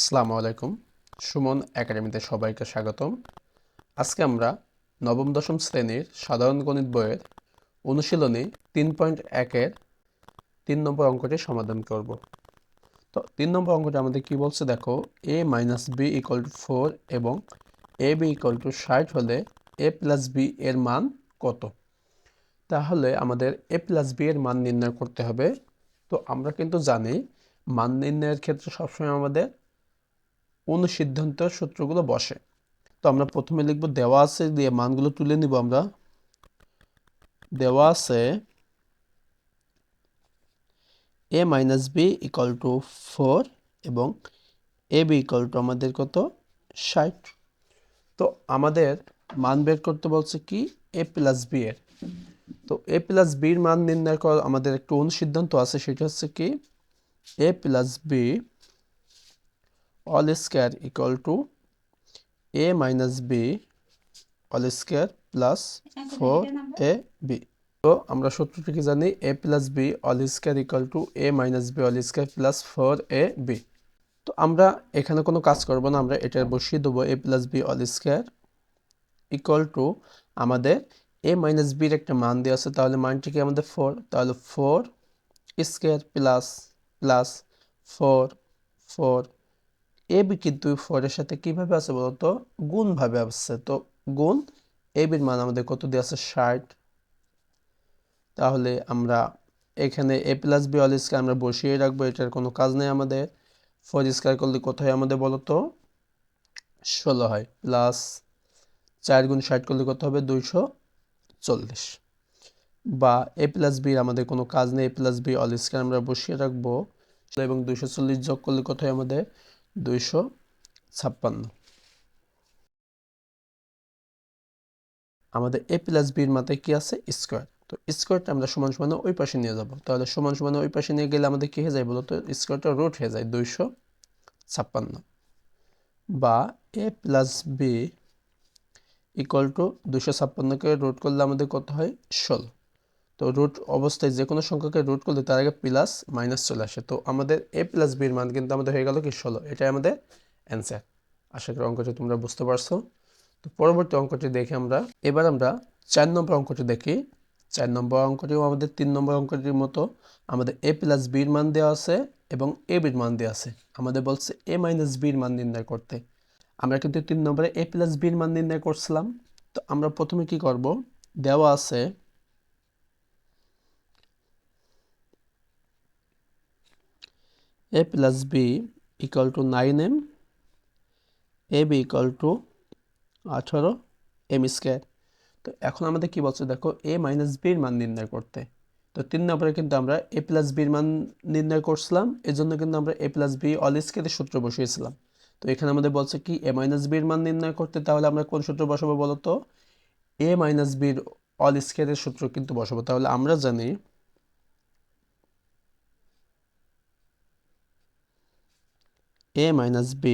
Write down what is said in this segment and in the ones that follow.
আসসালামু আলাইকুম। সুমন একাডেমিতে সবাইকে স্বাগতম। আজকে আমরা নবম দশম শ্রেণীর সাধারণ গণিত বইয়ের অনুশীলনী 3.1-এর 3 নম্বর অঙ্কটি সমাধান করব। তো 3 নম্বর অঙ্কটি আমাদের কি বলছে দেখো, a - b = 4 এবং ab = 60 হলে a + b এর মান কত? তাহলে আমাদের a + b এর মান নির্ণয় করতে হবে। তো আমরা কিন্তু জানি মান নির্ণয়ের ক্ষেত্রে সবসময় আমাদের অনুসিদ্ধান্ত সূত্রগুলো বসে। তো আমরা প্রথমে লিখব দেওয়া আছে দিয়ে মানগুলো তুলে নিব। আমরা দেওয়া আছে a - b = 4 এবং ab = আমাদের কত 60। তো আমাদের মান বের করতে বলছে কি a + b এর। তো a + b এর মান নির্ণয় করার আমাদের একটা অনুসিদ্ধান্ত আছে, সেটা হচ্ছে কি a + b all square = a - b all square plus 4ab। তো আমরা সূত্রটি কি জানি, a + b all square = a - b all square plus 4ab। তো আমরা এখানে কোনো কাজ করব না, আমরা এটা বসিয়ে দেবো a + b all square = আমাদের a - b এর একটা মান দেওয়া আছে, তাহলে মানটি কি আমাদের 4, তাহলে 4 স্কয়ার প্লাস প্লাস 4 4 ab কিন্তু 4 এর সাথে কিভাবে আছে বলতো, গুণ ভাবে আছে। তো গুণ ab এর মান আমাদের কত দেওয়া আছে 60। তাহলে আমরা এখানে a + b all square আমরা বসিয়ে রাখবো, এটার কোনো কাজ নেই আমাদের। 4 স্কয়ার করলে কত হয় আমাদের বলো তো, 16 হয়, প্লাস 4 × 60 করলে কত হবে 240। বা a + b এর আমাদের কোনো কাজ নেই, a + b all square আমরা বসিয়ে রাখবো এবং 240 যোগ করলে কত হয় আমাদের 256। আমাদের a + b এর মাথায় কি আছে স্কয়ার, তো স্কয়ারটা আমরা সমান সমান ওই পাশে নিয়ে যাব। তাহলে সমান সমান ওই পাশে নিয়ে গেলে আমাদের কি হয়ে যায় বলতো, স্কয়ারটা রুট হয়ে যায় 256। বা a + b = 256কে রুট করলে আমাদের কত হয় 16। তো রুট অবস্থায় যে কোনো সংখ্যাকে রুট করলে তার আগে প্লাস মাইনাস চলে আসে। তো আমাদের a + b এর মান কিন্তু আমাদের হয়ে গেল কি 16, এটাই আমাদের অ্যান্সার। আশা করি অঙ্কটি তোমরা বুঝতে পারছো। তো পরবর্তী অঙ্কটি দেখি আমরা। এবার আমরা 4 নম্বর অঙ্কটি দেখি। 4 নম্বর অঙ্কটিও আমাদের 3 নম্বর অঙ্কটির মতো আমাদের a + b এর মান দেওয়া আছে এবং ab এর মান দেওয়া আছে। আমাদের বলছে a - b এর মান নির্ণয় করতে। আমরা কিন্তু 3 নম্বরে a + b এর মান নির্ণয় করছিলাম। তো আমরা প্রথমে কি করব, দেওয়া আছে a + b = 9m, ab = 18m²। তো এখন আমাদের কি বলছে দেখো, a - b এর মান নির্ণয় করতে। তো 3 নম্বরে কিন্তু আমরা a + b এর মান নির্ণয় করছিলাম, এজন্য কিন্তু আমরা a + b all square এর সূত্র বসিয়েছিলাম। তো এখানে আমাদের বলছে কি a - b এর মান নির্ণয় করতে, তাহলে আমরা কোন সূত্র বসাবো বলো তো, a - b এর all square এর সূত্র কিন্তু বসাবো। তাহলে আমরা জানি a - b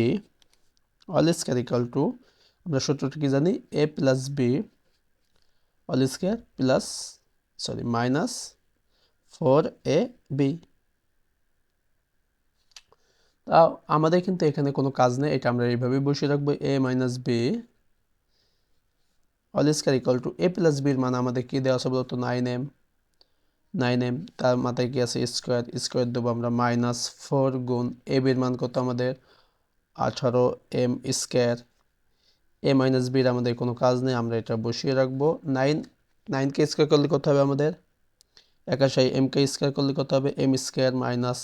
all square = আমরা সূত্রটা কি জানি, a + b all square plus minus 4ab। তাও আমাদের কিন্তু এখানে কোনো কাজ নেই, এটা আমরা এইভাবে বসিয়ে রাখবো a - b all square = a + b এর মান আমাদের কি দেওয়া আছে বলতো 9m, 9m তার মাথায় কি আছে স্কয়ার, স্কয়ার দেবো আমরা -4 গুণ ab এর মান কত আমাদের 18m²। a - b এর আমাদের কোনো কাজ নেই, আমরা এটা বসিয়ে রাখবো। 9কে স্কয়ার করলে কত হবে আমাদের 81, m কে স্কয়ার করলে কত হবে m² মাইনাস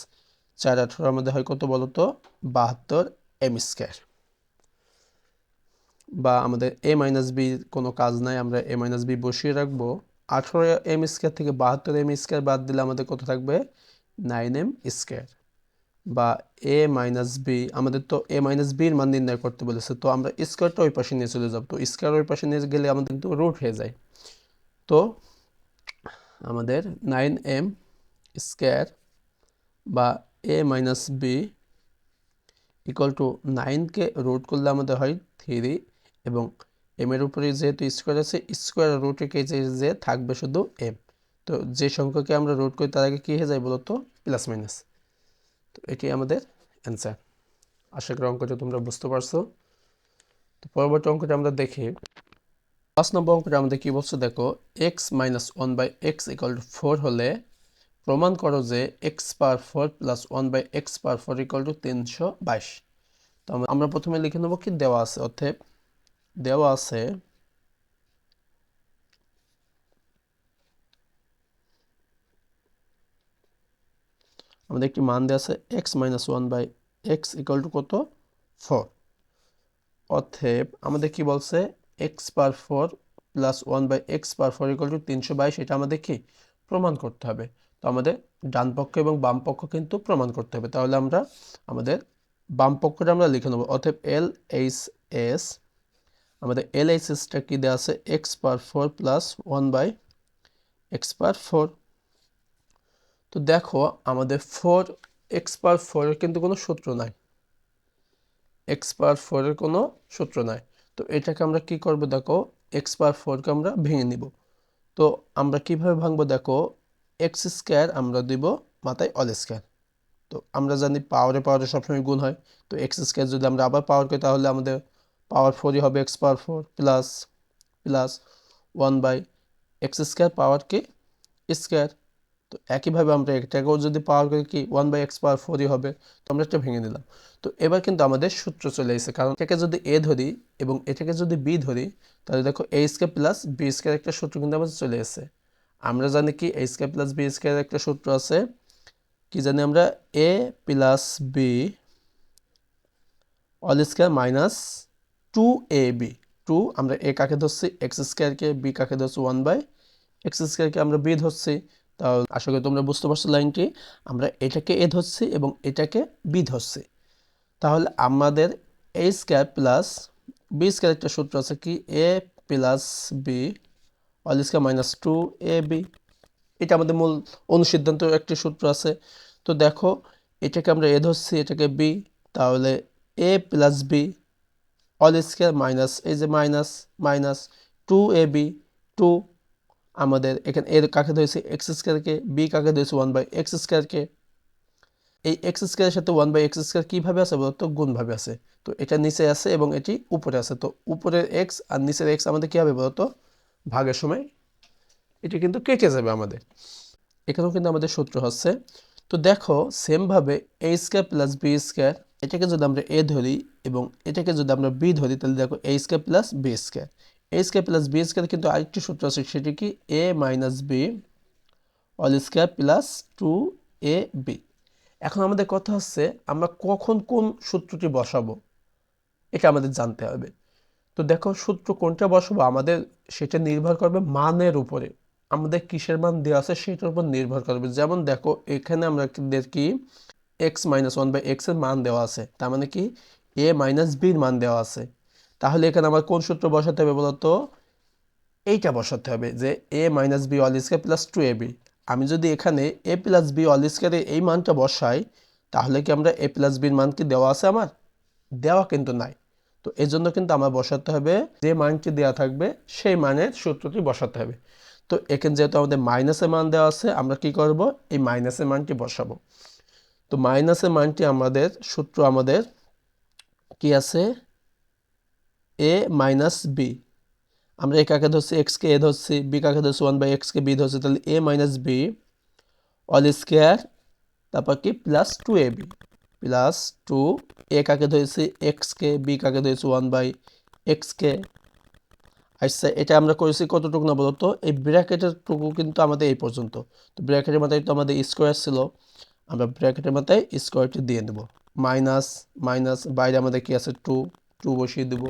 4 18 আমাদের হয় কত বলতো 72m²। বা আমাদের a - b কোনো কাজ নাই, আমরা a - b বসিয়ে রাখবো। 18m² থেকে 72m² বাদ দিলে আমাদের কত থাকবে 9m²। বা a - b আমাদের তো a - b এর মান নির্ণয় করতে বলেছে, তো আমরা স্কয়ারটা ওই পাশে নিয়ে চলে যাব। তো স্কয়ার ওই পাশে নিয়ে গেলে আমাদের কিন্তু রুট হয়ে যায়। তো আমাদের 9m² বা a - b = 9কে রুট করলে আমাদের হয় 3 এবং m এর উপরে যেহেতু স্কয়ার আছে, স্কয়ার রুটে কে যে থাকবে শুধু m। তো যে সংখ্যাকে আমরা রুট করি তার আগে কি হয়ে যায় বলতো প্লাস মাইনাস। তো এটি আমাদের অ্যান্সার। আশা করি অঙ্কটা তোমরা বুঝতে পারছো। তো পরবর্তী অঙ্কটা আমরা দেখি। 5 নম্বর অঙ্কটা আমাদের কি বলছে দেখো, x minus 1/x equal to 4 হলে প্রমাণ করো যে x power 4 plus 1/x power 4 equal to 322। তো আমরা প্রথমে লিখে নেবো কি দেওয়া আছে, অতএব দেওয়া আছে আমাদের একটি মান দেওয়া আছে x minus 1/x equal to কত 4। অতএব আমাদের কি বলছে x power 4 plus 1/x power 4 equal to 322, এটা আমাদের কি প্রমাণ করতে হবে। তো আমাদের ডান পক্ষ এবং বাম পক্ষ কিন্তু প্রমাণ করতে হবে। তাহলে আমরা আমাদের বাম পক্ষটা আমরা লিখে নেব, অতএব এল এইচ এস, আমাদের এল এইচ এসটা কি দেওয়া আছে x পাওয়ার 4 প্লাস 1/x পাওয়ার 4। তো দেখো আমাদের 4x পাওয়ার 4 এর কিন্তু কোনো সূত্র নাই, x পাওয়ার 4 এর কোনো সূত্র নাই। তো এটাকে আমরা কি করব দেখো, x পাওয়ার 4 কে আমরা ভেঙে নিব। তো আমরা কিভাবে ভাঙবো দেখো, x স্কয়ার আমরা দিব মাথায় অল স্কয়ার। তো আমরা জানি পাওয়ারে পাওয়ারে সবসময় গুণ হয়। তো x স্কয়ার যদি আমরা আবার পাওয়ার করি তাহলে আমাদের পাওয়ার 4ই হবে x পাওয়ার 4 প্লাস প্লাস 1/x স্কয়ার পাওয়ার কি স্কয়ার। তো একইভাবে আমরা এটাকেও যদি পাওয়ার করি কি 1/x পাওয়ার 4ই হবে। তো আমরা এটা ভেঙে নিলাম। তো এবার কিন্তু আমাদের সূত্র চলে এসেছে, কারণ এটাকে যদি a ধরি এবং এটাকে যদি b ধরি তাহলে দেখো a square plus b square একটা সূত্র কিন্তু আমাদের চলে এসেছে। আমরা জানি কি a square plus b square একটা সূত্র আছে, কি জানি আমরা a plus b all square minus 2ab। 2 আমরা a কাকে ধরছি x স্কয়ারকে, b কাকে ধরছি 1/x স্কয়ারকে আমরা b ধরছি। তাহলে আশা করি তোমরা বুঝতে পারছো লাইনটি, আমরা এটাকে a ধরছি এবং এটাকে b ধরছি। তাহলে আমাদের a square plus b square একটা সূত্র আছে কি a plus b all square minus 2ab। এটা আমাদের মূল অনুসিদ্ধান্ত একটি সূত্র আছে। তো দেখো এটাকে আমরা a ধরছি, এটাকে b, তাহলে a plus b all square minus এই যে মাইনাস মাইনাস 2ab 2, আমাদের এখানে এর কাকে ধরেছি x স্কয়ারকে, b কাকে ধরেছি 1/x স্কয়ারকে। এই x স্কয়ারের সাথে 1/x স্কয়ার কিভাবে আছে বলতো, গুণভাবে আছে। তো এটা নিচে আছে এবং এটি উপরে আছে। তো উপরের x আর নিচের x আমাদের কি হবে বলতো, ভাগের সময় এটি কিন্তু কেটে যাবে আমাদের। এখানেও কিন্তু আমাদের সূত্র হচ্ছে। তো দেখো সেম ভাবে a square plus b square, এটাকে যদি আমরা a ধরি এবং এটাকে যদি আমরা b ধরি তাহলে দেখো a square plus b square, a square plus b square কিন্তু আরেকটি সূত্র আছে, সেটি কি a minus b all square plus 2ab। এখন আমাদের কথা হচ্ছে আমরা কখন কোন সূত্রটি বসাবো এটা আমাদের জানতে হবে। তো দেখো সূত্র কোনটা বসাবো আমাদের সেটা নির্ভর করবে মানের উপরে, আমাদের কিসের মান দেওয়া আছে সেটার উপর নির্ভর করবে। যেমন দেখো এখানে আমরা কি x মাইনাস 1/x এর মান দেওয়া আছে, তার মানে কি a মাইনাস b এর মান দেওয়া আছে। তাহলে এখানে আমার কোন সূত্র বসাতে হবে বলতো, এইটা বসাতে হবে যে a minus b all square plus 2ab। আমি যদি এখানে a প্লাস b অল স্কয়ারে এই মানটা বসাই তাহলে কি আমরা a প্লাস b এর মান কি দেওয়া আছে, আমার দেওয়া কিন্তু নাই। তো এই জন্য কিন্তু আমার বসাতে হবে যে মানটি দেওয়া থাকবে সেই মানের সূত্রটি বসাতে হবে। তো এখানে যেহেতু আমাদের মাইনাসের মান দেওয়া আছে আমরা কি করব, এই মাইনাসের মানটি বসাবো। তো মাইনাসের মানটি আমাদের সূত্র আমাদের কি আছে a মাইনাস b, আমরা এ কাকে ধরছি x কে a ধরছি, b কাকে ধরছি 1/x কে b ধরছি, তাহলে a minus b all square তারপর কি প্লাস 2ab প্লাস 2, a কাকে ধরেছি x কে, b কাকে ধরেছি 1/x কে। আচ্ছা এটা আমরা করেছি কতটুকু না বলতো, এই ব্র্যাকেটের টুকু কিন্তু আমাদের এই পর্যন্ত। তো ব্র্যাকেটের মাথায় তো আমাদের স্কোয়ার ছিল, আমরা ব্র্যাকেটের মাথায় স্কোয়ারটি দিয়ে দেব, মাইনাস মাইনাস বাইরে আমাদের কি আছে 2, 2 বসিয়ে দেব।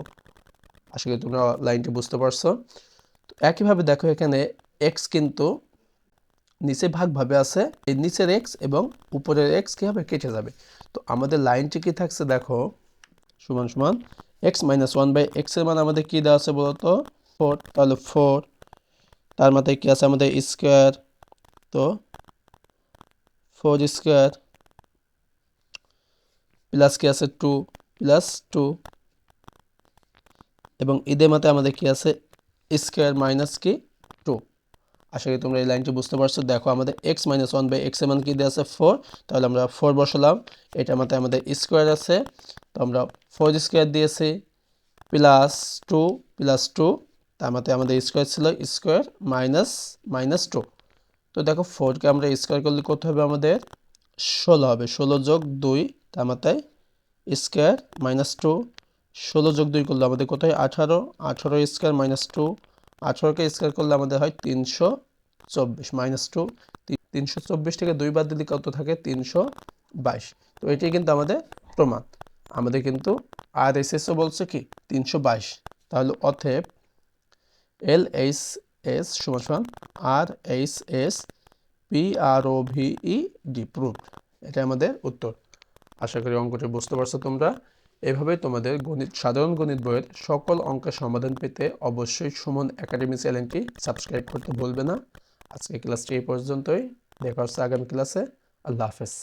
আশা করি তোমরা লাইনটি বুঝতে পারছো। তো একইভাবে দেখো এখানে x কিন্তু নিচে ভাবে আছে, এই নিচের x এবং উপরের x কি হবে কেটে যাবে। তো আমাদের লাইনটি কি থাকছে দেখো, সমান সমান x মাইনাস 1/x এর মান আমাদের কি দেওয়া আছে বলতো 4, তাহলে 4 তার মাথায় কি আছে আমাদের স্কয়ার, তো 4 স্কয়ার প্লাস কি আছে 2 প্লাস 2 এবং এদের মাথায় আমাদের কি আছে স্কয়ার মাইনাস কি 2। আশা করি তোমরা এই লাইনটি বুঝতে পারছো। দেখো আমাদের x minus one by x এর মান কি দেওয়া আছে 4, তাহলে আমরা 4 বসালাম। এটার মধ্যে আমাদের স্কোয়ার আছে, তো আমরা 4 স্কোয়ার দিয়েছি প্লাস 2 তার মধ্যে আমাদের স্কোয়ার ছিল স্কোয়ার মাইনাস 2। তো দেখো 4কে আমরা স্কোয়ার করলে কত হবে, আমাদের 16 হবে। 16 যোগ 2 তার মাথায় স্কোয়ার মাইনাস 2, 16 যোগ 2 করলে আমাদের কত হয় 18, 18 স্কোয়ার মাইনাস 2, 18কে স্কোয়ার করলে আমাদের হয় 324 মাইনাস 2, 324 থেকে 2 বাদ দিলে কত থাকে 322। তো এটাই কিন্তু আমাদের প্রমাণ। আমাদের কিন্তু আর এস এসও বলছে কি 322, তাহলে অতএব এল এইচ এস সমান আর এইচ এস পি আর ও ভি ই ডি প্রুফ। এটা আমাদের উত্তর। আশা করি অঙ্কটি বুঝতে পারছো তোমরা। এভাবে তোমাদের সাধারণ গণিত বইয়ের সকল অঙ্কের সমাধান পেতে অবশ্যই সুমন একাডেমি চ্যানেলটি সাবস্ক্রাইব করতে ভুলবে না। আজকে ক্লাসটি এই পর্যন্তই, দেখা হচ্ছে আগামী ক্লাসে। আল্লাহ হাফেজ।